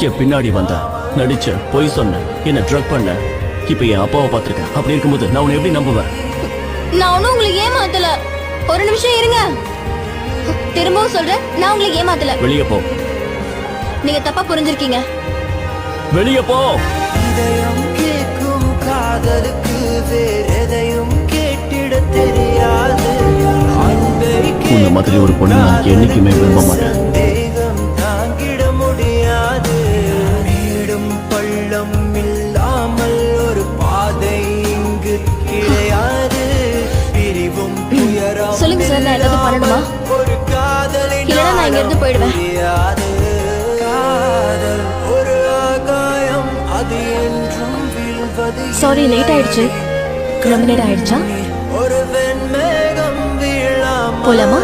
என் பின்னாடி வந்த நடிச்ச பொய் சொன்ன என்ன ட்ரக் பண்ண இப்ப என் அப்பாவை பார்த்திருக்கேன். அப்படி இருக்கும்போது நான் உன்னை எப்படி நம்புவேன்? நான் ஒன்னும் உங்களுக்கு ஏமாத்தல. ஒரு நிமிஷம் இருங்க, திரும்பவும் சொல்றேன், நான் உங்களுக்கு ஏமாத்தல. வெளியே போ. நீங்க தப்பா புரிஞ்சிருக்கீங்க. வெளியே போ. இதயம் கேட்கும் காதலுக்கு வேற எதையும் கேட்டிட தெரியாது. உன்ன மாதிரி ஒரு பொண்ணு நான் என்னைக்குமே விரும்ப மாட்டேன். சந்தேகம் தாங்கிட முடியாது. மேடும் பள்ளம் இல்லாமல் ஒரு பாதை இங்கு கிடையாது. பிரிவும் துயரம் சொல்லுங்க சார், நான் ஏதாவது பண்ணணுமா? ஒரு காதலின் இல்லைன்னா நான் இங்க இருந்து போயிடுவேன். காதல் ஒரு ஆகாயம், அது என்றும் வீழ்வது. சாரி, லேட் ஆயிடுச்சு. ரொம்ப நேரம் ஆயிடுச்சா? ஒரு வெண்மேகம் வீழாமல் போலாமா?